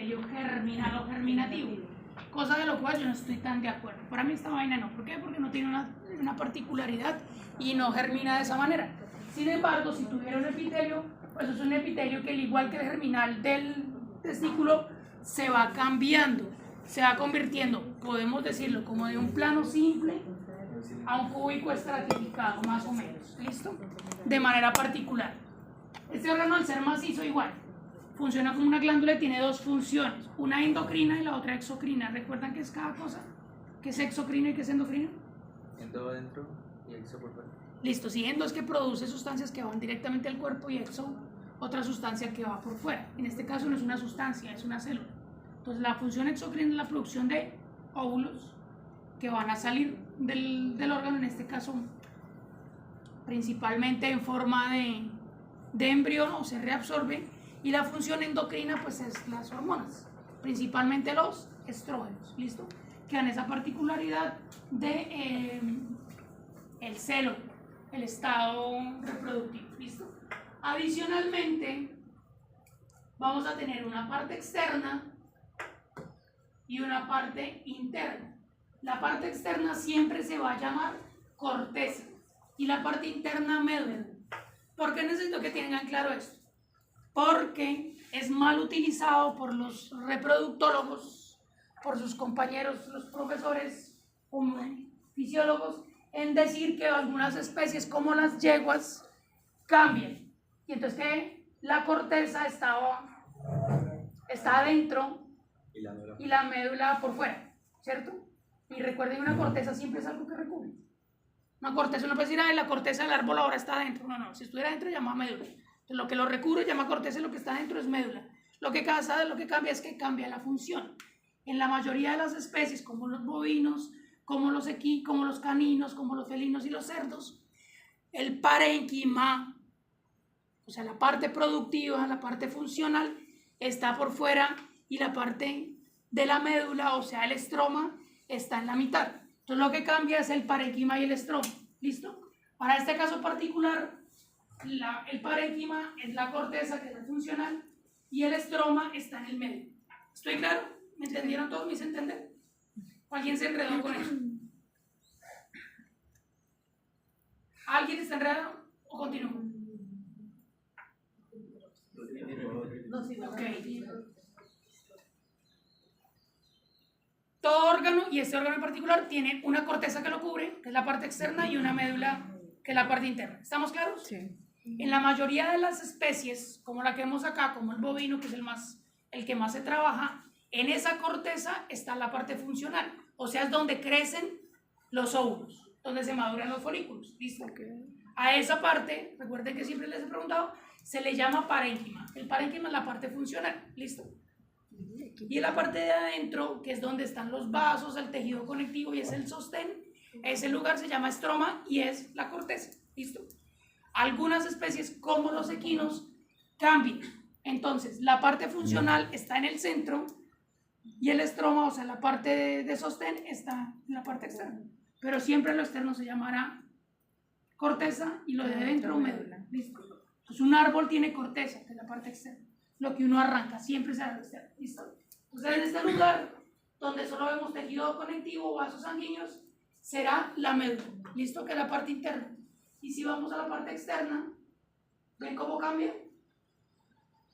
epitelio germinal o germinativo, cosa de lo cual yo no estoy tan de acuerdo. Para mí esta vaina no. ¿Por qué? Porque no tiene una particularidad y no germina de esa manera. Sin embargo, si tuviera un epitelio, pues es un epitelio que al igual que el germinal del testículo se va cambiando, se va convirtiendo, podemos decirlo, como de un plano simple a un cúbico estratificado, más o menos. ¿Listo? De manera particular. Este órgano, al ser macizo, igual funciona como una glándula y tiene dos funciones, una endocrina y la otra exocrina. ¿Recuerdan qué es cada cosa? ¿Qué es exocrina y qué es endocrina? Endo adentro y exo por fuera. Listo, si endo es que produce sustancias que van directamente al cuerpo y exo, otra sustancia que va por fuera. En este caso no es una sustancia, es una célula. Entonces la función exocrina es la producción de óvulos que van a salir del órgano, en este caso principalmente en forma de embrión o se reabsorbe, y la función endocrina pues es las hormonas, principalmente los estrógenos, ¿listo? Que dan esa particularidad de el celo, el estado reproductivo, ¿listo? Adicionalmente vamos a tener una parte externa y una parte interna. La parte externa siempre se va a llamar corteza y la parte interna médula. ¿Por qué necesito que tengan claro esto? Porque es mal utilizado por los reproductólogos, por sus compañeros, los profesores fisiólogos, en decir que algunas especies como las yeguas cambian. Y entonces que la corteza está adentro y la médula por fuera, ¿cierto? Y recuerden, una corteza siempre es algo que recubre. Una corteza, uno puede decir, ay, la corteza del árbol ahora está adentro. No, si estuviera adentro llama médula. Entonces, lo que lo recubre llama corteza y lo que está adentro es médula. Lo que cambia es que cambia la función. En la mayoría de las especies, como los bovinos, como los caninos, como los felinos y los cerdos, el parénquima, o sea, la parte productiva, la parte funcional, está por fuera y la parte de la médula, o sea, el estroma, está en la mitad. Entonces lo que cambia es el parénquima y el estroma. ¿Listo? Para este caso particular, el parénquima es la corteza, que es la funcional, y el estroma está en el medio. ¿Estoy claro? ¿Me entendieron todos? ¿Me hice entender? ¿Alguien se enredó con eso? ¿Alguien está enredado o continúo? Okay. Todo órgano, y este órgano en particular, tiene una corteza que lo cubre, que es la parte externa, y una médula, que es la parte interna. ¿Estamos claros? Sí. En la mayoría de las especies, como la que vemos acá, como el bovino, que es el que más se trabaja, en esa corteza está la parte funcional, o sea, es donde crecen los óvulos, donde se maduran los folículos. ¿Listo? Okay. A esa parte, recuerden que siempre les he preguntado, se le llama parénquima. El parénquima es la parte funcional. ¿Listo? Y en la parte de adentro, que es donde están los vasos, el tejido conectivo y es el sostén, ese lugar se llama estroma y es la corteza. ¿Listo? Algunas especies, como los equinos, cambian. Entonces, la parte funcional está en el centro y el estroma, o sea, la parte de sostén, está en la parte externa. Pero siempre lo externo se llamará corteza y lo de dentro médula. ¿Listo? Entonces, un árbol tiene corteza, que es la parte externa. Lo que uno arranca siempre será lo externo. ¿Listo? Entonces, en este lugar, donde solo vemos tejido conectivo o vasos sanguíneos, será la médula. ¿Listo? Que es la parte interna. Y si vamos a la parte externa, ¿ven cómo cambia?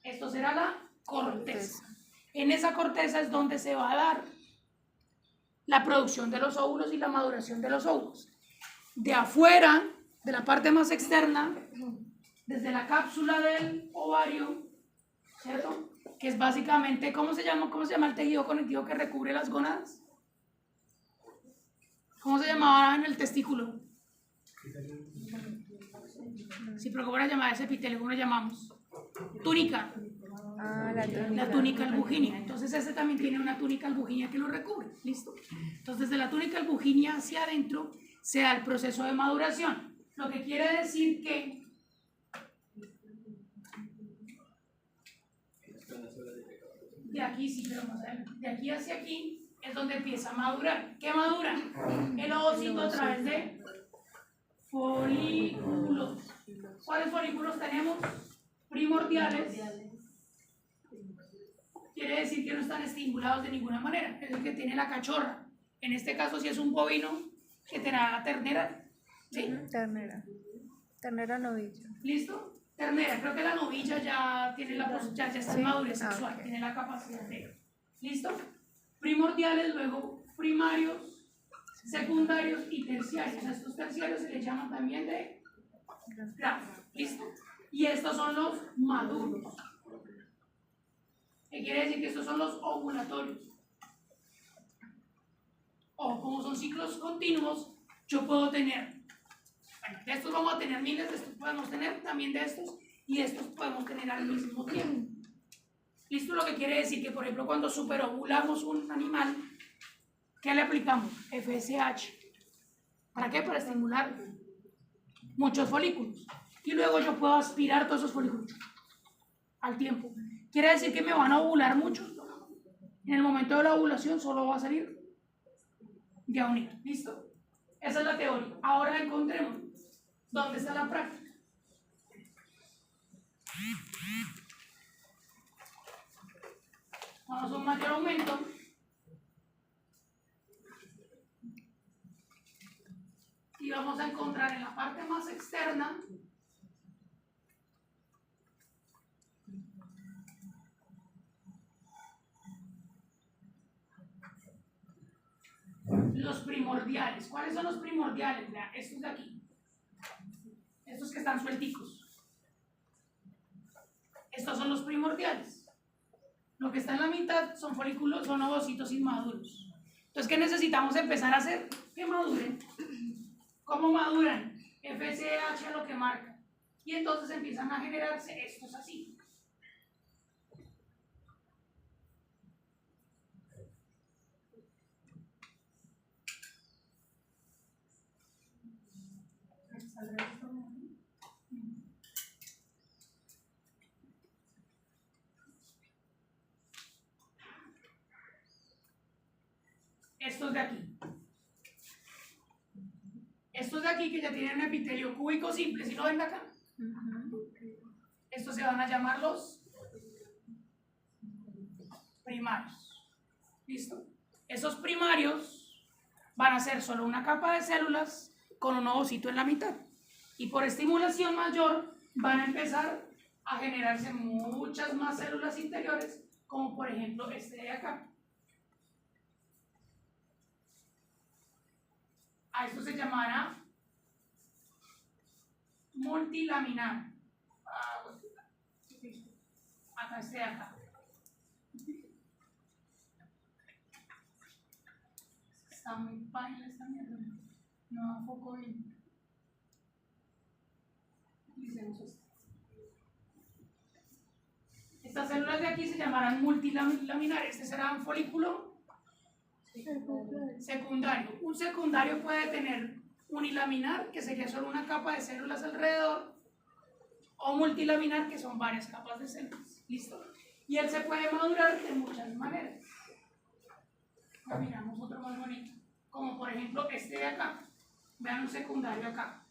Esto será la corteza. En esa corteza es donde se va a dar la producción de los óvulos y la maduración de los óvulos. De afuera, de la parte más externa, desde la cápsula del ovario, ¿cierto? Que es básicamente, ¿cómo se llama el tejido conectivo que recubre las gónadas? ¿Cómo se llamaba en el testículo? Sí, pero ¿cómo era llamada ese epitelio? ¿Cómo lo llamamos? Túnica. La túnica albuginea. Entonces ese también tiene una túnica albuginea que lo recubre. ¿Listo? Entonces desde la túnica albuginea hacia adentro se da el proceso de maduración. Lo que quiere decir que de aquí, sí, pero más adelante, de aquí hacia aquí es donde empieza a madurar. ¿Qué madura? El ovocito a través de folículos. ¿Cuáles folículos tenemos? Primordiales y quiere decir que no están estimulados de ninguna manera. Es el que tiene la cachorra. En este caso, si es un bovino, que tendrá la ternera. ¿Sí? Ternera. Ternera novillo. ¿Listo? Ternera. Creo que la novilla ya tiene ya está en madurez Ah, sexual, ok. tiene la capacidad de. ¿Listo? Primordiales, luego primarios, secundarios y terciarios. A estos terciarios se les llama también de grafo. ¿Listo? Y estos son los maduros. ¿Qué quiere decir? Que estos son los ovulatorios. O como son ciclos continuos, yo puedo tener, bueno, de estos vamos a tener miles, de estos podemos tener también de estos, y de estos podemos tener al mismo tiempo. ¿Listo? Lo que quiere decir que, por ejemplo, cuando superovulamos un animal, ¿qué le aplicamos? FSH. ¿Para qué? Para estimular muchos folículos. Y luego yo puedo aspirar todos esos folículos al tiempo. ¿Quiere decir que me van a ovular muchos? En el momento de la ovulación solo va a salir de a unir. ¿Listo? Esa es la teoría. Ahora encontremos dónde está la práctica. Vamos a un mayor aumento. Y vamos a encontrar en la parte más externa los primordiales. ¿Cuáles son los primordiales? Vean, estos de aquí. Estos que están suelticos. Estos son los primordiales. Lo que está en la mitad son folículos, son ovocitos inmaduros. Entonces, ¿qué necesitamos empezar a hacer? Que maduren. ¿Cómo maduran? FSH a lo que marca. Y entonces empiezan a generarse estos así. Estos de aquí. Estos de aquí que ya tienen un epitelio cúbico simple, si lo ven de acá. Estos se van a llamar los primarios. ¿Listo? Esos primarios van a ser solo una capa de células con un ovocito en la mitad. Y por estimulación mayor van a empezar a generarse muchas más células interiores, como por ejemplo este de acá. A esto se llamará multilaminar. Acá este de acá. Está muy paila esta mierda. No enfoco bien. Utilicemos esto. Estas células de aquí se llamarán multilaminar. Este será un folículo secundario. Un secundario puede tener unilaminar, que sería solo una capa de células alrededor, o multilaminar, que son varias capas de células. ¿Listo? Y él se puede madurar de muchas maneras. Miramos otro más bonito, como por ejemplo este de acá. Vean un secundario acá.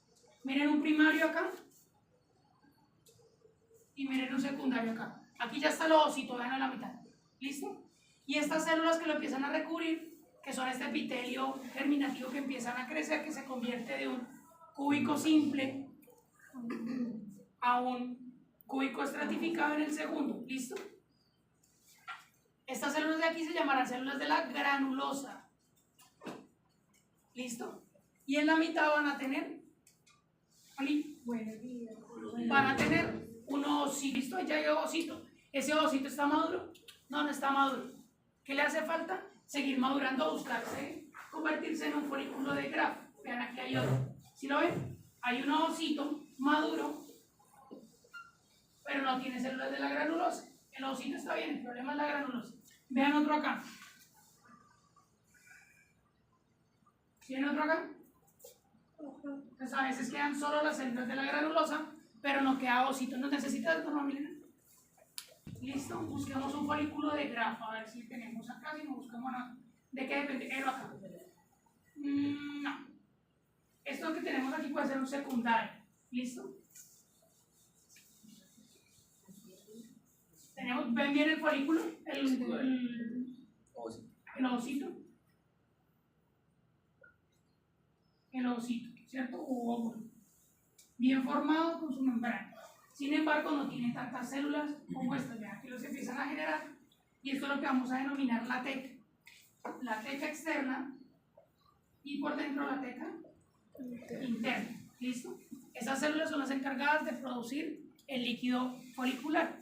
Miren un primario acá. Y miren un secundario acá. Aquí ya está el ovocito, vean a la mitad. ¿Listo? Y estas células que lo empiezan a recubrir, que son este epitelio germinativo que empiezan a crecer, que se convierte de un cúbico simple a un cúbico estratificado en el segundo. ¿Listo? Estas células de aquí se llamarán células de la granulosa. ¿Listo? Y en la mitad van a tener un ovocito. ¿Listo? Ya hay ovocito. ¿Ese ovocito está maduro? No, no está maduro. ¿Qué le hace falta? Seguir madurando, buscarse, convertirse en un folículo de grafo. Vean, aquí hay otro. ¿Sí lo ven? Hay un ovocito maduro, pero no tiene células de la granulosa. El ovocito está bien, el problema es la granulosa. Vean otro acá. ¿Tienen otro acá? Entonces a veces quedan solo las células de la granulosa, pero no queda ovocito. ¿No necesita de forma Milena? Listo, busquemos un folículo de grafo, a ver si tenemos acá, si no buscamos nada. ¿De qué depende? Acá. No. Esto que tenemos aquí puede ser un secundario. ¿Listo? Tenemos, ven bien el folículo, Ovocito. el ovocito. El ovocito, ¿cierto? O óvulo. Bien formado con su membrana. Sin embargo, no tiene tantas células como estas, vean que los empiezan a generar. Y esto es lo que vamos a denominar la teca. La teca externa y por dentro la teca interna. ¿Listo? Esas células son las encargadas de producir el líquido folicular.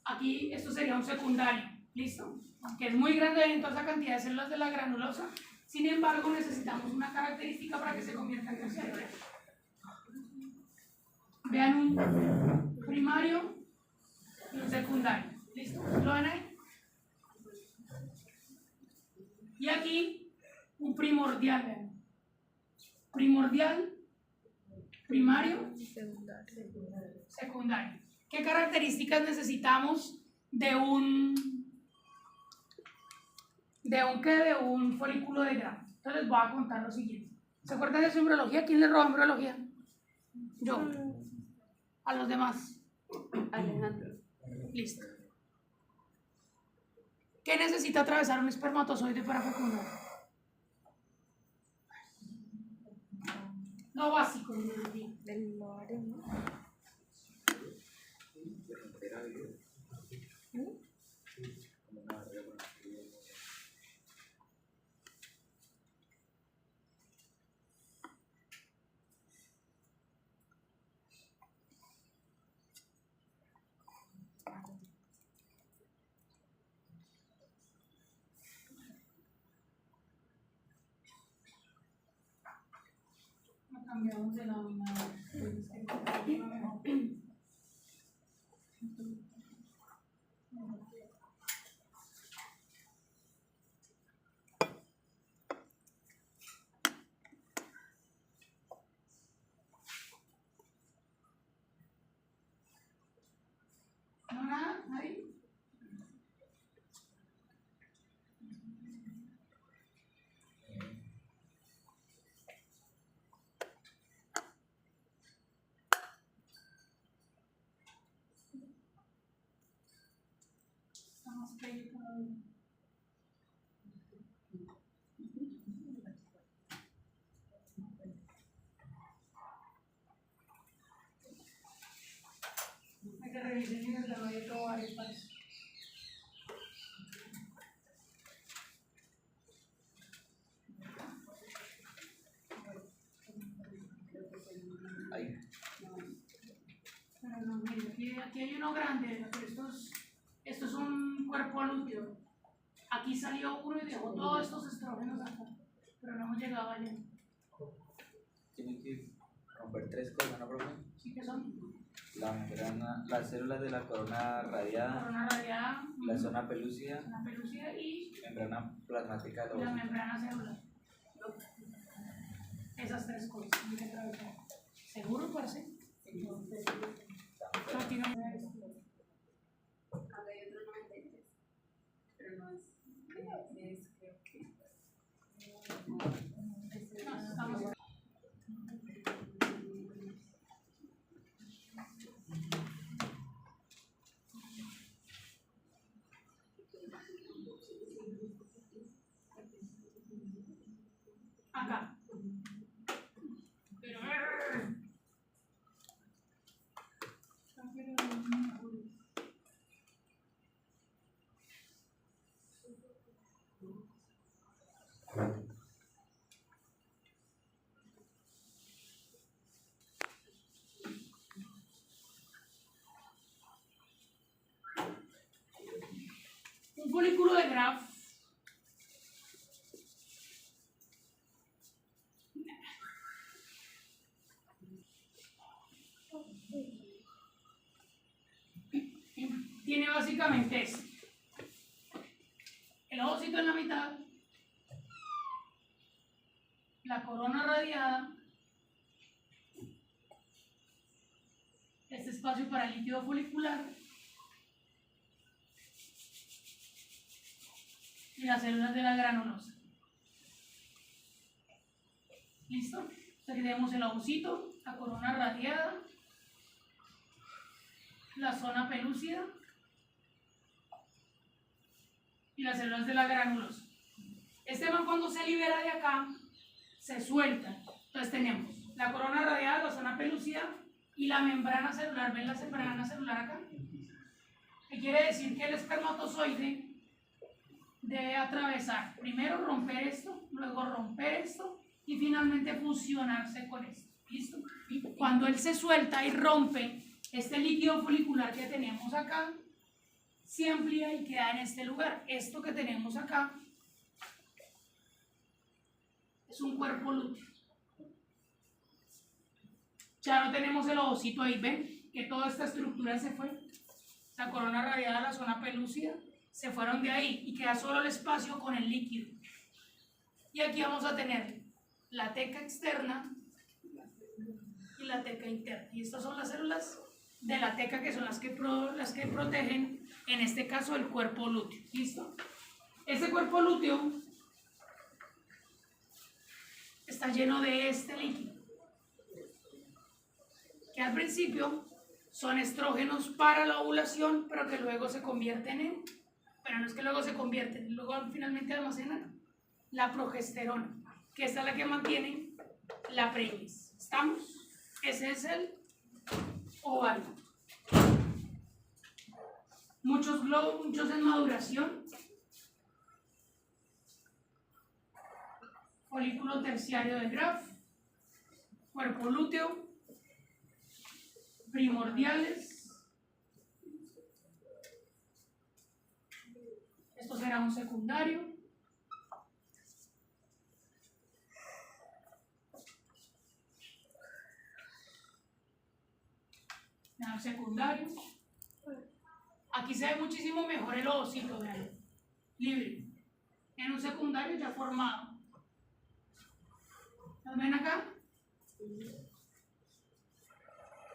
Aquí esto sería un secundario, ¿listo? Que es muy grande en toda esa cantidad de células de la granulosa. Sin embargo, necesitamos una característica para que se convierta en terciario. Vean un primario y un secundario. ¿Listo? ¿Lo ven ahí? Y aquí un primordial, vean. Primordial, primario, secundario. ¿Qué características necesitamos de un folículo de Gram? Entonces les voy a contar lo siguiente. ¿Se acuerdan de su embriología? ¿Quién le roba embriología? Yo. A los demás. Alejandro. Listo. ¿Qué necesita atravesar un espermatozoide para fecundar? Lo básico de embriología. Del ovario, ¿no? Cambiamos de lámina. No, nada, nadie. Estamos pegando. Hay que revisar el desarrollo de ovarios para eso. Ahí. Pero no, mire, aquí hay uno grande, pero esto es un cuerpo lúteo. Aquí salió uno y dejó todos estos estrógenos acá, pero no hemos llegado allá. Tiene que romper tres cosas, ¿no, profe? ¿Sí que son? La membrana, las células de la corona radiada, Corona radiada, la zona pelúcida, la pelúcida y membrana plasmática del la ovocito. membrana celular. Esas tres cosas. Hay que atravesar. ¿Seguro, parce? No, aquí no. Acá hay otro 93, pero no es creo que. No, estamos. Acá. Pero. Un folículo de Graf tiene básicamente esto: el ovocito en la mitad, la corona radiada, este espacio para el líquido folicular y las células de la granulosa. ¿Listo? Aquí tenemos el ovocito, la corona radiada, la zona pelúcida y las células de la granulosa. Este man cuando se libera de acá, se suelta. Entonces tenemos la corona radiada, la zona pelúcida y la membrana celular. ¿Ven la membrana celular acá? ¿Qué quiere decir? Que el espermatozoide debe atravesar, primero romper esto, luego romper esto y finalmente fusionarse con esto. ¿Listo? Cuando él se suelta y rompe este líquido folicular que tenemos acá, se amplía y queda en este lugar. Esto que tenemos acá es un cuerpo lúteo. Ya no tenemos el ovocito ahí, ¿ven? Que toda esta estructura se fue. La corona radiada, la zona pelúcida, se fueron de ahí y queda solo el espacio con el líquido. Y aquí vamos a tener la teca externa y la teca interna. Y estas son las células de la teca que son las que protegen, en este caso, el cuerpo lúteo. ¿Listo? Este cuerpo lúteo está lleno de este líquido, que al principio son estrógenos para la ovulación, pero que luego se convierten en, pero no es que luego se convierten, luego finalmente almacenan la progesterona, que esta es la que mantiene la preñez. ¿Estamos? Ese es el ovario. Muchos globos, muchos en maduración. Folículo terciario de Graf, cuerpo lúteo, primordiales. Esto será un secundario. Un secundario. Aquí se ve muchísimo mejor el ovocito, vean, libre. En un secundario ya formado. ¿Lo ven acá?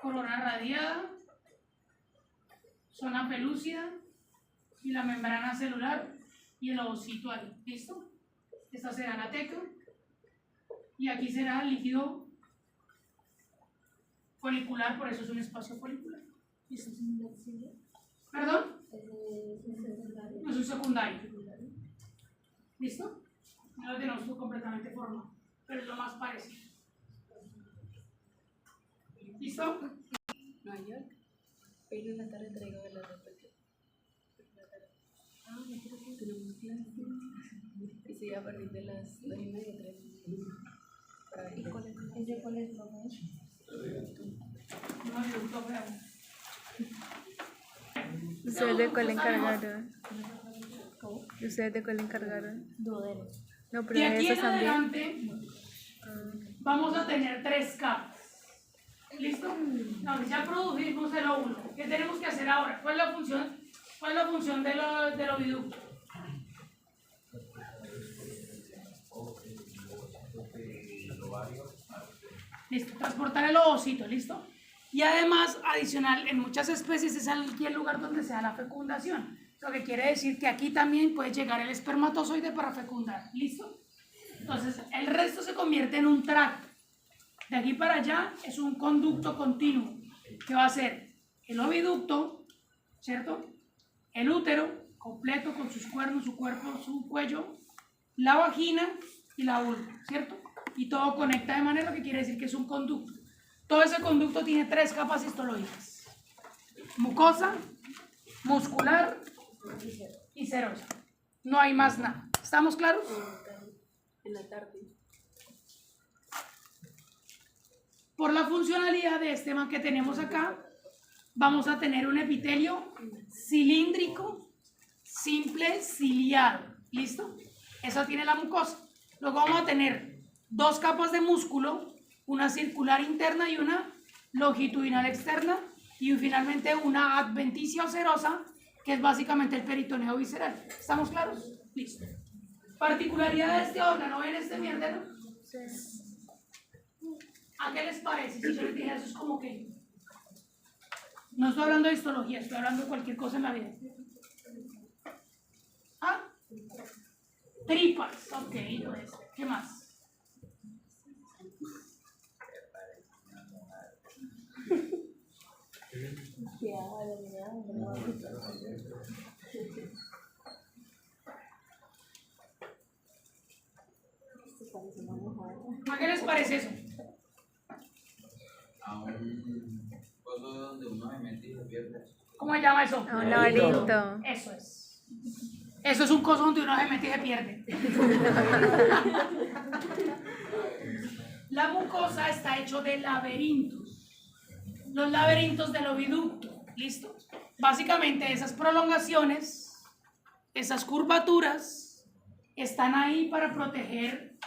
Corona radiada, zona pelúcida y la membrana celular y el ovocito ahí. ¿Listo? Esta será la teca y aquí será el líquido folicular, por eso es un espacio folicular. ¿Listo? ¿Perdón? No es un secundario. ¿Listo? No lo tenemos completamente formado, pero es lo más parecido. ¿Listo? Nueva York. Pero en la tarde traigo de la ropa. Tenemos clase. Y sigue a partir de las 2:30, 3. ¿Y cuál es el problema? No, yo lo veo. ¿Ustedes de cuál encargaron? ¿Ustedes de cuál encargaron? Duodeno. No, pero De aquí eso en también. adelante vamos a tener 3 capas. ¿Listo? No, ya produjimos el óvulo. ¿Qué tenemos que hacer ahora? ¿Cuál es la función del oviducto? Listo, transportar el ovocito, ¿listo? Y además, adicional, en muchas especies es aquí el lugar donde se da la fecundación. Lo que quiere decir que aquí también puede llegar el espermatozoide para fecundar, ¿listo? Entonces, el resto se convierte en un tracto. De aquí para allá es un conducto continuo, que va a ser el oviducto, ¿cierto? El útero, completo con sus cuernos, su cuerpo, su cuello, la vagina y la vulva, ¿cierto? Y todo conecta de manera que quiere decir que es un conducto. Todo ese conducto tiene 3 capas histológicas: mucosa, muscular y serosa. No hay más nada. ¿Estamos claros? En la tarde. Por la funcionalidad de este man que tenemos acá, vamos a tener un epitelio cilíndrico, simple, ciliado. ¿Listo? Eso tiene la mucosa. Luego vamos a tener 2 capas de músculo, una circular interna y una longitudinal externa, y finalmente una adventicia o serosa, que es básicamente el peritoneo visceral. ¿Estamos claros? Listo. Particularidad de este órgano, ¿ven este mierdero? Sí. ¿A qué les parece? Si yo les dije eso, es como que... No estoy hablando de histología, estoy hablando de cualquier cosa en la vida. ¿Ah? Tripas, ok, pues, ¿qué más? ¿A qué les parece eso? A un coso donde uno se mete y se pierde. ¿Cómo se llama eso? A un laberinto. Eso es. Eso es un coso donde uno se mete y se pierde. La mucosa está hecho de laberintos. Los laberintos del oviducto. ¿Listo? Básicamente esas prolongaciones, esas curvaturas, están ahí para proteger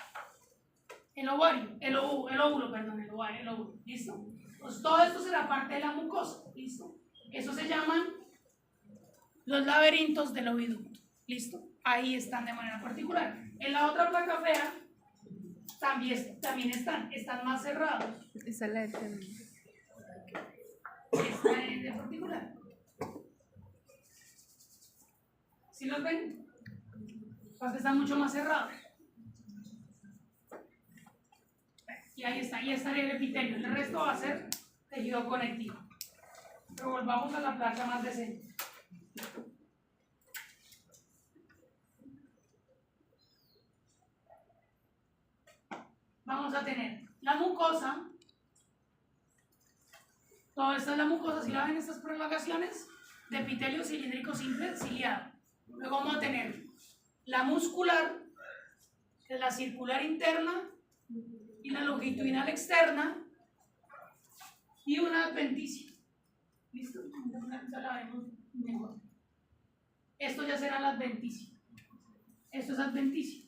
el ovario, el óvulo, perdón, el óvulo. ¿Listo? Pues todo esto será parte de la mucosa. ¿Listo? Eso se llaman los laberintos del oviducto. ¿Listo? Ahí están de manera particular. En la otra placa fea también están más cerrados. Esa la entendí. Esta es de particular. ¿Sí los ven? Porque están mucho más cerrados. Y ahí estaría el epitelio. El resto va a ser tejido conectivo. Pero volvamos a la placa más decente. Vamos a tener la mucosa. Toda esta es la mucosa. Si la ven, estas prolongaciones de epitelio cilíndrico simple ciliado. Luego vamos a tener la muscular, que es la circular interna, y la longitudinal externa, y una adventicia. ¿Listo? Ya la vemos mejor. Esto ya será la adventicia. Esto es adventicia,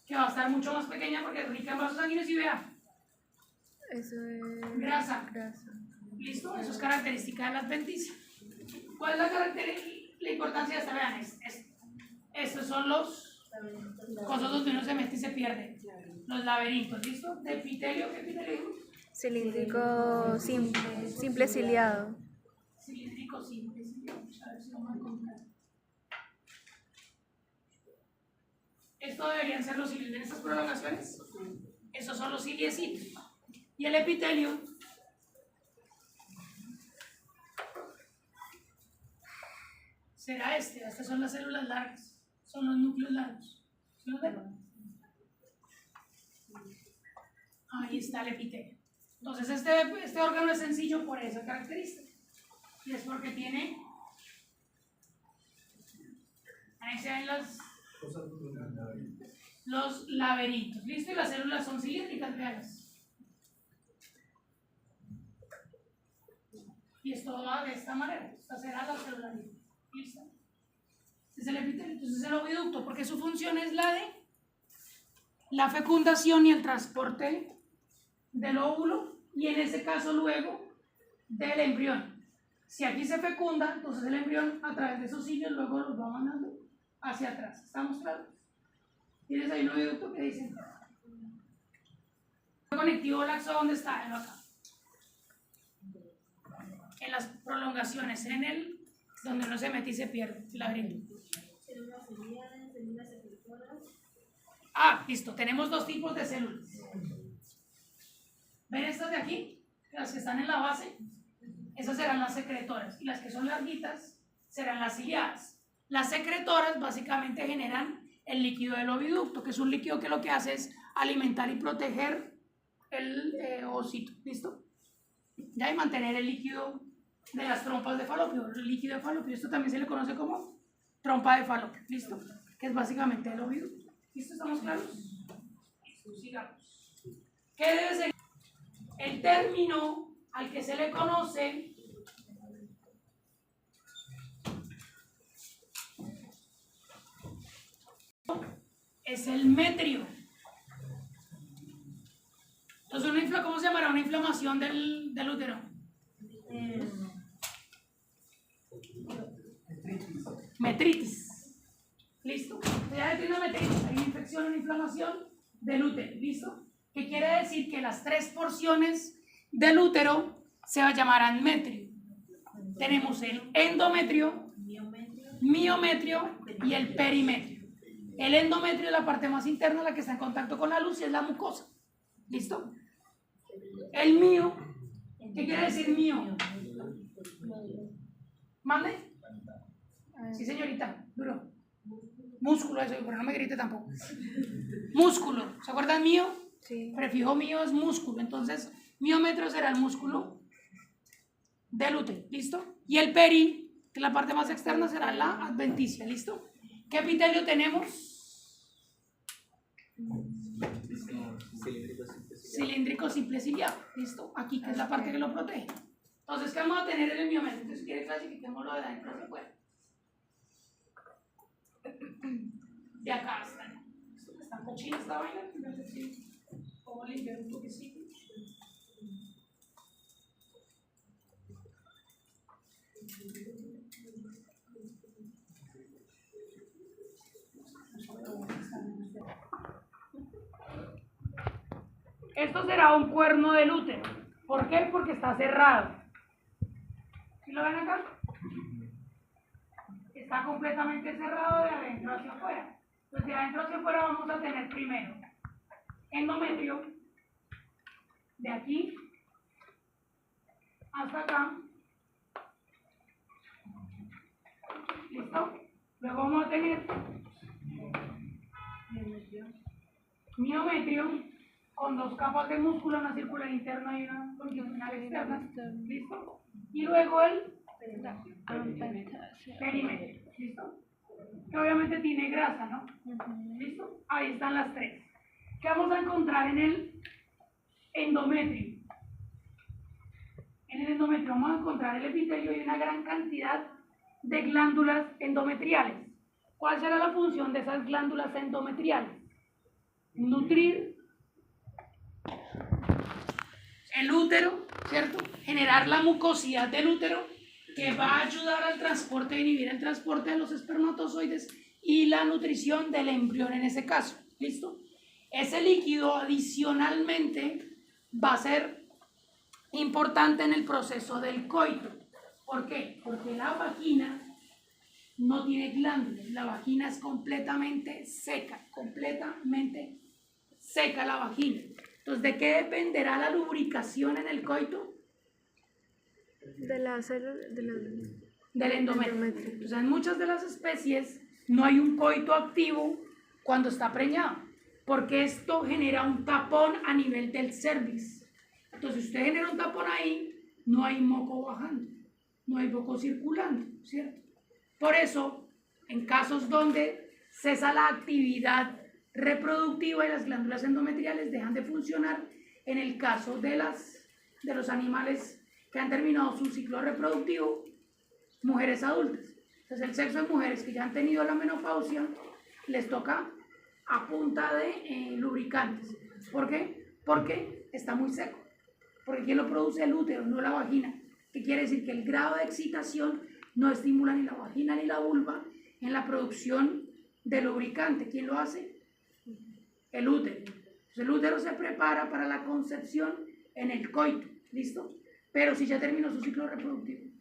que va a estar mucho más pequeña porque es rica en vasos sanguíneos y vea. Eso es Grasa. grasa. ¿Listo? Eso es característica de la adventicia. ¿Cuál es la importancia de esta? Vean, estos son los cosas donde uno se mete y se pierde. Los laberintos, ¿listo? De epitelio, ¿qué epitelio? Cilíndrico simple ciliado. Cilíndrico simple. A ver si lo vamos a encontrar. Esto deberían ser los cilios de estas prolongaciones. Esos son los ciliecitos. Y el epitelio será este. Estas son las células largas. Son los núcleos largos. ¿Sí los ven? Ahí está el epitelio. Entonces este órgano es sencillo por esa característica. Y es porque tiene... Ahí se ven los laberintos. ¿Listo? Y las células son cilíndricas, veanlas. Y esto va de esta manera. Esta será la célula. ¿Listo? Este es el epitelio. Entonces el oviducto, porque su función es la de la fecundación y el transporte del óvulo, y en ese caso luego del embrión. Si aquí se fecunda, entonces el embrión a través de esos cilios luego los va mandando hacia atrás. ¿Estamos claros? Tienes ahí un oviducto que dice el conectivo laxo, ¿dónde está? Acá. En las prolongaciones, donde no se mete y se pierde el laberinto. Ah, listo. Tenemos dos tipos de células. ¿Ven estas de aquí? Las que están en la base. Esas serán las secretoras. Y las que son larguitas serán las ciliadas. Las secretoras básicamente generan el líquido del oviducto, que es un líquido que lo que hace es alimentar y proteger el ovocito. ¿Listo? Ya, y mantener el líquido de las trompas de falopio. El líquido de falopio. Esto también se le conoce como trompa de falopio. ¿Listo? Que es básicamente el oviducto. ¿Listo? ¿Estamos claros? Listo, sigamos. ¿Qué debe ser? El término al que se le conoce es el metrio. Entonces, ¿cómo se llamará una inflamación del útero? Metritis. ¿Listo? Ya tiene una metritis, hay una infección, una inflamación del útero. ¿Listo? Que quiere decir que las tres porciones del útero se llamarán metrio. Tenemos el endometrio, miometrio y el perimetrio. El endometrio es la parte más interna, la que está en contacto con la luz, y es la mucosa. ¿Listo? El mío, ¿qué quiere decir mío? ¿Mande? Sí, señorita, duro. Músculo, eso, pero no me grite tampoco. Músculo, ¿se acuerdan mío? Sí. Prefijo mío es músculo, entonces miómetro será el músculo del útero, ¿listo? Y el peri, que es la parte más externa, será la adventicia, ¿listo? ¿Qué epitelio tenemos? Cilíndrico simple. Cilíndrico simple ciliado, ¿listo? Aquí, que es la parte que lo protege. Entonces, ¿qué vamos a tener en el miómetro? Entonces, si quiere clasifiquémoslo de adentro hacia afuera. De acá hasta. Está cochina esta vaina, entonces sí. Vamos a limpiar un toquecito. Esto será un cuerno del útero. ¿Por qué? Porque está cerrado. ¿Sí lo ven acá? Está completamente cerrado de adentro hacia afuera. Pues de adentro hacia afuera vamos a tener primero endometrio, de aquí hasta acá. ¿Listo? Luego vamos a tener miometrio con dos capas de músculo, una circular interna y una longitudinal externa. ¿Listo? Y luego el perimetrio. ¿Listo? Que obviamente tiene grasa, ¿no? ¿Listo? Ahí están las tres. ¿Qué vamos a encontrar en el endometrio? En el endometrio vamos a encontrar el epitelio y una gran cantidad de glándulas endometriales. ¿Cuál será la función de esas glándulas endometriales? Nutrir el útero, ¿cierto? Generar la mucosidad del útero que va a ayudar al transporte, a inhibir el transporte de los espermatozoides y la nutrición del embrión en ese caso. ¿Listo? Ese líquido adicionalmente va a ser importante en el proceso del coito. ¿Por qué? Porque la vagina no tiene glándulas, la vagina es completamente seca la vagina. Entonces, ¿de qué dependerá la lubricación en el coito? De la célula, Del endometrio. Entonces, en muchas de las especies no hay un coito activo cuando está preñado, porque esto genera un tapón a nivel del cervix. Entonces, si usted genera un tapón ahí, no hay moco bajando, no hay moco circulando, ¿cierto? Por eso, en casos donde cesa la actividad reproductiva y las glándulas endometriales dejan de funcionar, en el caso de los animales que han terminado su ciclo reproductivo, mujeres adultas. Entonces, el sexo de mujeres que ya han tenido la menopausia les toca a punta de lubricantes. ¿Por qué? Porque está muy seco. Porque ¿quién lo produce? El útero, no la vagina. ¿Qué quiere decir? Que el grado de excitación no estimula ni la vagina ni la vulva en la producción de lubricante. ¿Quién lo hace? El útero. Entonces, el útero se prepara para la concepción en el coito. ¿Listo? Pero si ya terminó su ciclo reproductivo,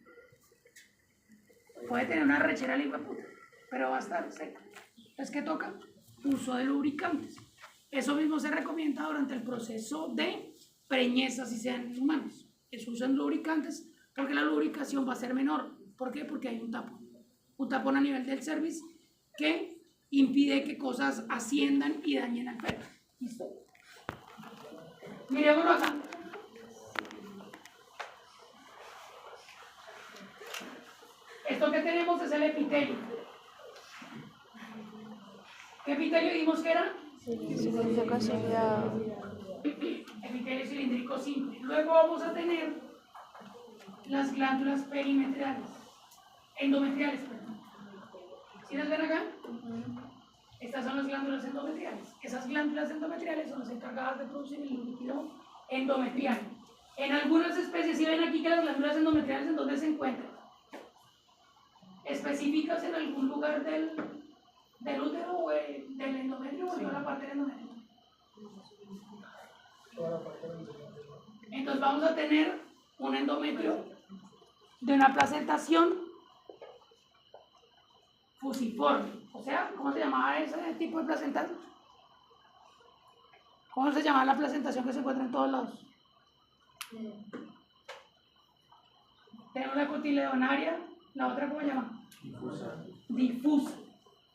puede tener una rechera la hijueputa, pero va a estar seca. Entonces, ¿qué toca? Uso de lubricantes. Eso mismo se recomienda durante el proceso de preñez, así sean humanos. Se usan lubricantes porque la lubricación va a ser menor. ¿Por qué? Porque hay un tapón a nivel del cervix que impide que cosas asciendan y dañen al feto. ¿Listo? Miremoslo acá. Esto que tenemos es el epitelio. ¿Qué epitelio dijimos que era? cilíndrico ciliado. Epitelio cilíndrico simple. Luego vamos a tener las glándulas perimetrales, endometriales, perdón. ¿Sí las ven acá? Estas son las glándulas endometriales. Esas glándulas endometriales son las encargadas de producir el líquido endometrial. En algunas especies, si ven aquí que las glándulas endometriales, ¿en dónde se encuentran? Específicas en algún lugar del útero o del endometrio o en toda la parte del endometrio. Entonces vamos a tener un endometrio de una placentación fusiforme. O sea, ¿cómo se llamaba ese tipo de placentación? ¿Cómo se llama la placentación que se encuentra en todos lados? tenemos la cotiledonaria, la otra, ¿cómo se llama? Difusa.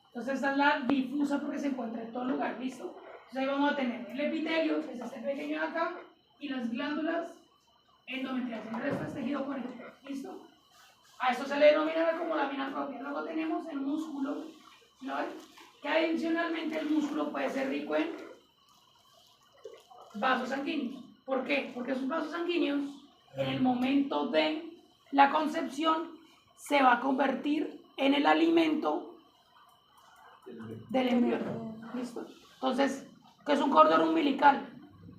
Entonces esta es la difusa porque se encuentra en todo lugar, ¿listo? Entonces ahí vamos a tener el epitelio, que es este pequeño de acá, y las glándulas endometriales. El resto es tejido conectivo, ¿listo? A esto se le denomina como lámina propia. Luego tenemos el músculo, ¿no? Que adicionalmente el músculo puede ser rico en vasos sanguíneos. ¿Por qué? Porque esos vasos sanguíneos, en el momento de la concepción, se va a convertir en el alimento del embrión. ¿Listo? Entonces, ¿qué es un cordón umbilical?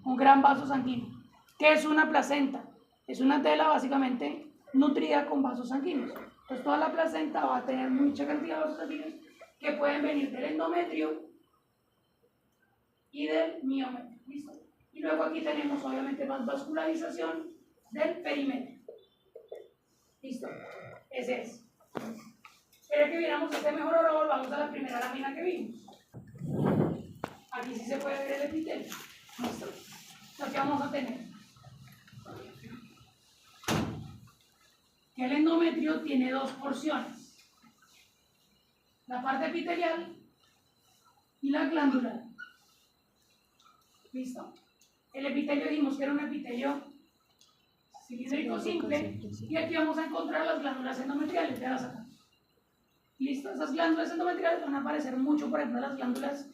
Un gran vaso sanguíneo. ¿Qué es una placenta? Es una tela básicamente nutrida con vasos sanguíneos. Entonces, toda la placenta va a tener mucha cantidad de vasos sanguíneos que pueden venir del endometrio y del miometrio. ¿Listo? Y luego aquí tenemos obviamente más vascularización del perimetrio. ¿Listo? Ese es. Espero que viéramos este mejor, ahora volvamos a la primera lámina que vimos. Aquí sí se puede ver el epitelio. ¿Listo? Lo que vamos a tener. Que el endometrio tiene dos porciones. La parte epitelial y la glandular. ¿Listo? El epitelio dijimos que era un epitelio cilíndrico simple y aquí vamos a encontrar las glándulas endometriales. Ya las sacamos. ¿Listo? Esas glándulas endometriales van a aparecer mucho, por ejemplo, las glándulas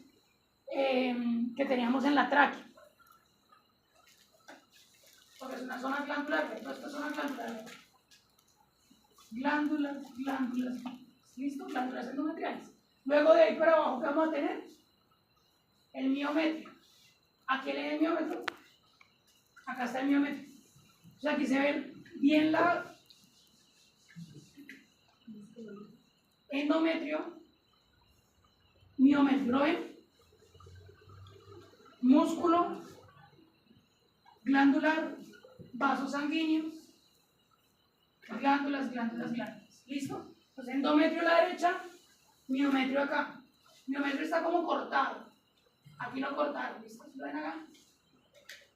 que teníamos en la tráquea. Porque es una zona glandular, pero esta es una glandular. Glándulas. ¿Listo? Glándulas endometriales. Luego de ahí para abajo, ¿qué vamos a tener? El miometrio. Aquí lee el miómetro. Acá está el miometrio. O sea, aquí se ve bien la endometrio, miometrio. ¿Lo ven? Músculo, glandular, vasos sanguíneos, glándulas. ¿Listo? Entonces, endometrio a la derecha, miometrio acá. Miometrio está como cortado. Aquí lo cortaron, ¿listo? ¿Lo ven acá?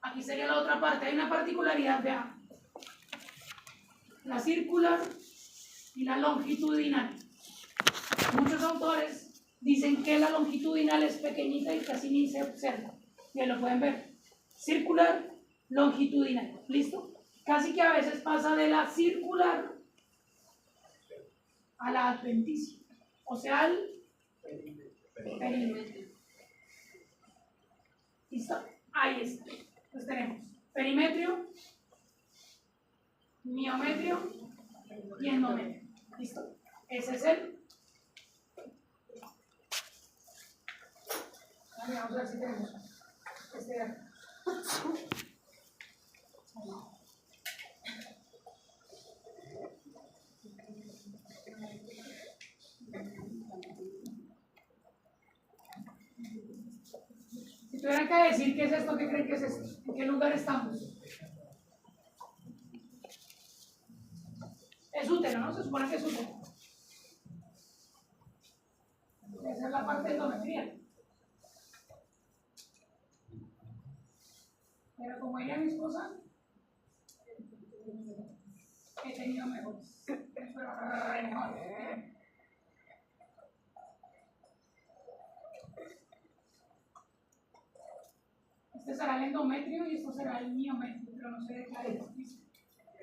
Aquí sería la otra parte. Hay una particularidad, vean. La circular y la longitudinal. Muchos autores dicen que la longitudinal es pequeñita y casi ni se observa. Bien, lo pueden ver. Circular, longitudinal. ¿Listo? Casi que a veces pasa de la circular a la adventicia. O sea, al perímetro. ¿Listo? Ahí está. Entonces tenemos perimetrio, miometrio y endometrio. ¿Listo? Ese es el. Vamos a ver si tenemos este de acá. Si tuvieran que decir qué es esto, ¿qué creen que es esto? ¿En qué lugar estamos? Es útero, ¿no? Se supone que es útero. Esa es la parte endometrial. Pero como ella es mi esposa, he tenido mejores. Pero re mejores. Este será el endometrio y esto será el miometrio, pero no sé de qué es.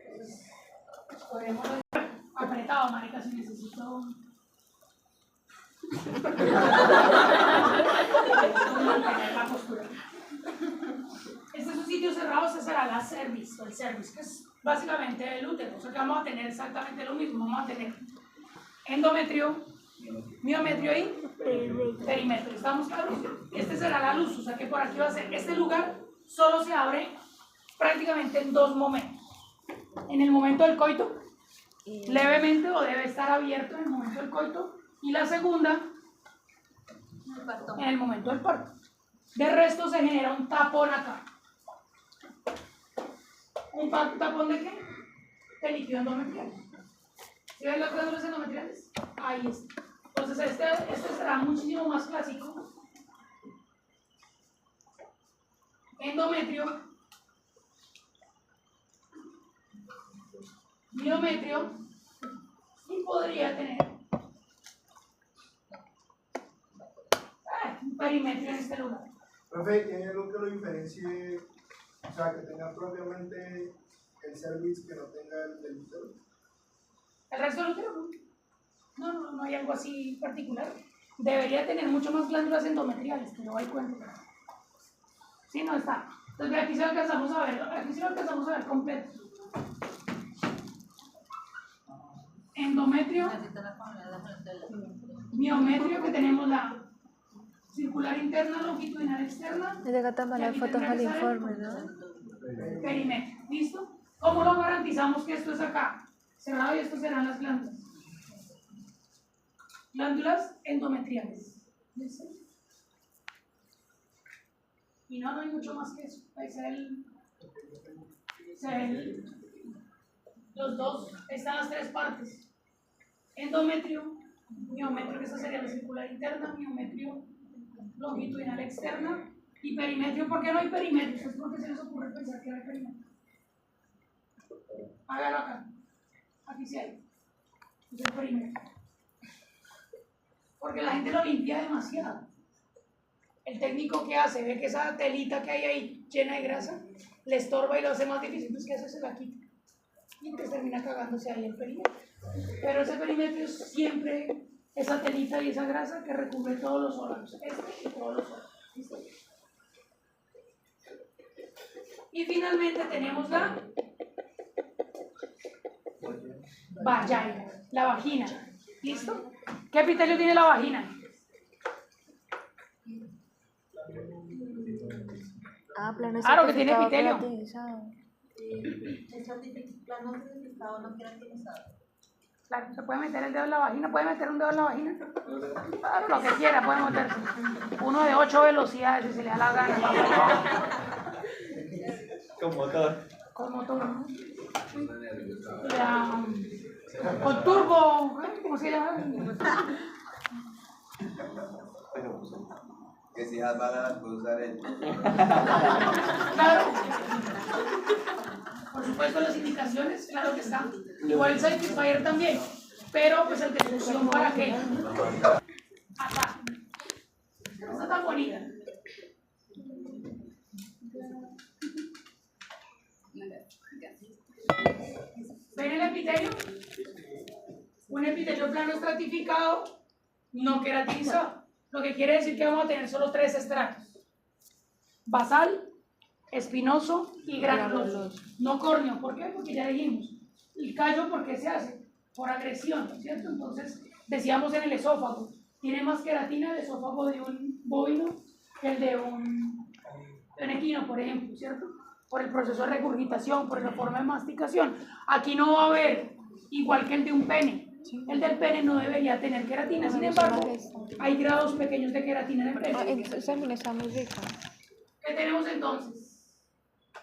Entonces, podemos apretado, marica, si necesito mantener la postura. Este es un sitio cerrado, este será la cervix, o el cervix, que es básicamente el útero. O sea que vamos a tener exactamente lo mismo. Vamos a tener endometrio, miometrio y perimetrio. ¿Estamos claros? Este será la luz, o sea que por aquí va a ser. Este lugar solo se abre prácticamente en dos momentos. En el momento del coito, levemente, o debe estar abierto en el momento del coito, y la segunda en el momento del parto. De resto se genera un tapón acá. ¿Un tapón de qué? De líquido endometrial. ¿Sí ven las glándulas endometriales? Ahí está. Entonces este será muchísimo más clásico. Endometrio, miometrio y podría tener un perimetrio en este lugar. Profe, ¿tiene algo que lo diferencie? O sea, que tenga propiamente el cervix que no tenga el del útero. El resto del útero no hay algo así particular. Debería tener mucho más glándulas endometriales, pero hay cuenta. Sí, no está. Entonces aquí sí lo alcanzamos a ver, completo. Endometrio, miometrio, que tenemos la circular interna, longitudinal externa. Le deja tomar Y las aquí fotos tendrá al que estar informe, el ¿no? perimetrio. ¿Listo? ¿Cómo lo garantizamos que esto es acá? Cerrado y esto serán las glándulas. Glándulas endometriales. ¿Listo? Y no hay mucho más que eso. Ahí se ve los dos, están las tres partes. Endometrio, miometrio, que esa sería la circular interna, miometrio longitudinal externa, y perimetrio. ¿Por qué no hay perimetrio? Es porque se les ocurre pensar que hay perimetrio. Hágalo acá. Aquí sí hay. Es el perimetrio. Porque la gente lo limpia demasiado. El técnico que hace, ve que esa telita que hay ahí llena de grasa, le estorba y lo hace más difícil, pues que hace se la quita. Y entonces termina cagándose ahí el perímetro. Pero ese perímetro es siempre esa telita y esa grasa que recubre todos los órganos, y todos los órganos. ¿Listo? Y finalmente tenemos la vagina, la vagina. ¿Listo? ¿Qué epitelio tiene la vagina? Plano Claro que tiene certificado epitelio. queratinizado. Plano certificado no queratinizado. Claro, se puede meter el dedo en la vagina, puede meter un dedo en la vagina. Claro, lo que quiera, puede meterse. Uno de 8 velocidades si se le da la gana. Con motor. Con motor, ¿no? Con turbo, ¿cómo se llama? Pero pues, que si las balas puede usar el. Claro. Por supuesto, las indicaciones, claro que está. Igual el Satisfyer también. Pero pues el de función para qué. Acá. No está tan bonita. ¿Ven el epitelio? Un epitelio plano estratificado, no queratinizado. Lo que quiere decir que vamos a tener solo 3 estratos: basal, espinoso y granuloso. No córneo. ¿Por qué? Porque ya dijimos. El callo, ¿por qué se hace? Por agresión, ¿cierto? Entonces, decíamos en el esófago, tiene más queratina el esófago de un bovino que el de un equino, por ejemplo, ¿cierto? Por el proceso de regurgitación, por la forma de masticación. Aquí no va a haber, igual que el de un pene. El del pene no debería tener queratina, sin embargo, hay grados pequeños de queratina en el pene. Entonces también está muy rico. ¿Qué tenemos entonces?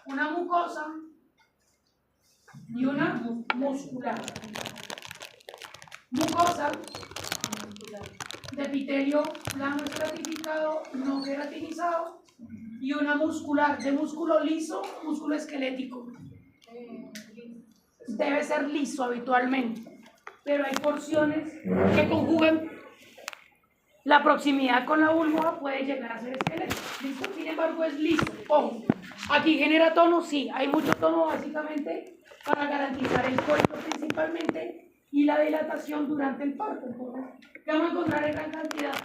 Una mucosa y una muscular. Mucosa de epitelio plano estratificado, no queratinizado, y una muscular de músculo liso, músculo esquelético. Debe ser liso habitualmente, pero hay porciones que conjugan la proximidad con la vulva, puede llegar a ser esquelético. ¿Listo? Sin embargo, es liso. Ojo, aquí genera tono, sí, hay mucho tono básicamente para garantizar el coito principalmente y la dilatación durante el parto. ¿Qué vamos a encontrar en gran cantidad?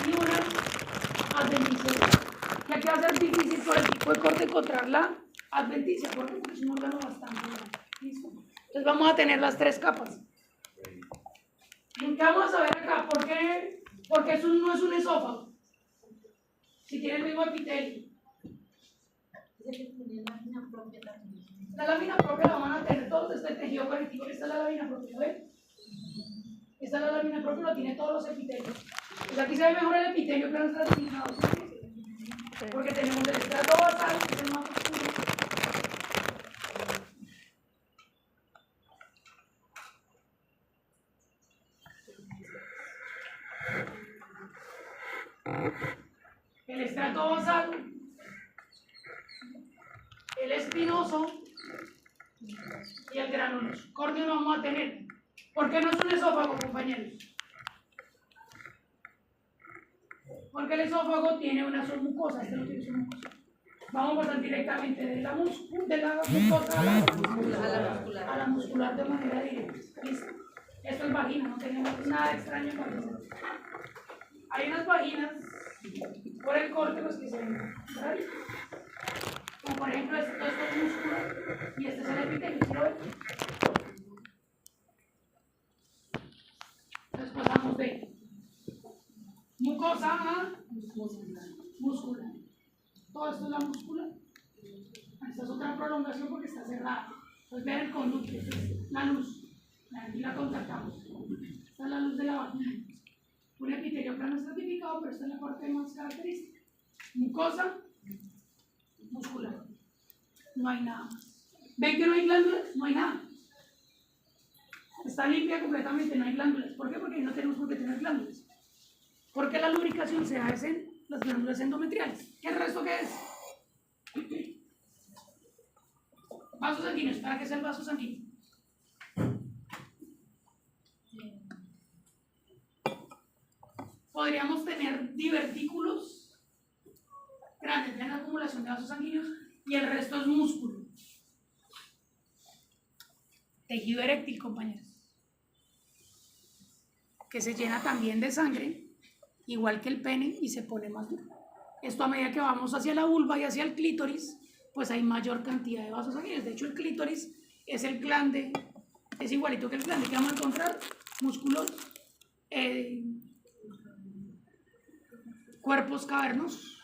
Y una adventicia. Que aquí va a ser difícil por el tipo de corte encontrar la adventicia, porque es un órgano bastante grande. ¿Listo? Entonces vamos a tener las 3 capas. ¿En qué vamos a ver acá? ¿Por qué? Porque eso no es un esófago. Si tiene el mismo epitelio. La lámina propia la van a tener todos desde el tejido conectivo. Esta es la lámina propia, ¿ven? Esta es la lámina propia, lo tiene todos los epitelios. Pues aquí se ve mejor el epitelio plano estratificado, ¿sí? Porque tenemos el estrato basal, que es el más oscuro. El estrato basal, el espinoso y el granuloso. Corneo no vamos a tener. ¿Por qué no es un esófago, compañeros? Porque el esófago tiene una submucosa, este no tiene submucosa. Vamos a pasar directamente de la mucosa a la muscular de manera directa. ¿Listo? Esto es vagina, no tenemos nada extraño para hacer. Hay unas vaginas por el corte pues, que se ven, ¿verdad? Como por ejemplo esto es músculo y este es el epitelio, ¿sí lo ven? Entonces pasamos de mucosa a muscular. Todo esto es la muscular. Esta es otra prolongación porque está cerrada. Entonces vean el conducto, esta es la luz. Aquí la contactamos. Esta es la luz de la vagina. Un epitelio plano estratificado, pero esta es la parte más característica. Mucosa, muscular. No hay nada más. ¿Ven que no hay glándulas? No hay nada. Está limpia completamente, no hay glándulas. ¿Por qué? Porque no tenemos por qué tener glándulas. Porque la lubricación se hace en las glándulas endometriales. ¿Qué el resto qué es? Vasos sanguíneos. ¿Para qué es el vaso sanguíneo? Podríamos tener divertículos grandes, gran acumulación de vasos sanguíneos y el resto es músculo. Tejido eréctil, compañeros, que se llena también de sangre, igual que el pene, y se pone más duro. Esto a medida que vamos hacia la vulva y hacia el clítoris, pues hay mayor cantidad de vasos sanguíneos. De hecho, el clítoris es el glande, es igualito que el glande, que vamos a encontrar músculos, cuerpos cavernosos,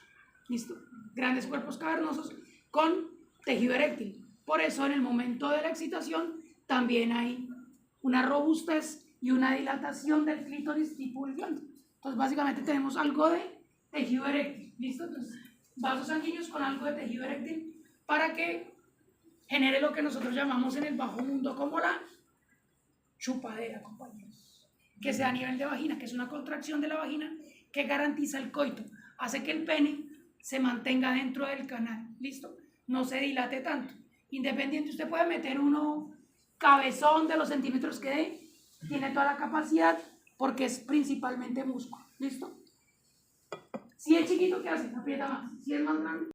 ¿listo? Grandes cuerpos cavernosos con tejido eréctil. Por eso en el momento de la excitación también hay una robustez y una dilatación del clítoris tipo el glande. Entonces básicamente tenemos algo de tejido eréctil, ¿listo? Entonces vasos sanguíneos con algo de tejido eréctil para que genere lo que nosotros llamamos en el bajo mundo como la chupadera, compañeros, que sea a nivel de vagina, que es una contracción de la vagina que garantiza el coito, hace que el pene se mantenga dentro del canal, ¿listo? No se dilate tanto. Independiente, usted puede meter uno cabezón de los centímetros que dé, tiene toda la capacidad porque es principalmente músculo, ¿listo? Si es chiquito, ¿qué hace? Aprieta más. Si es más grande,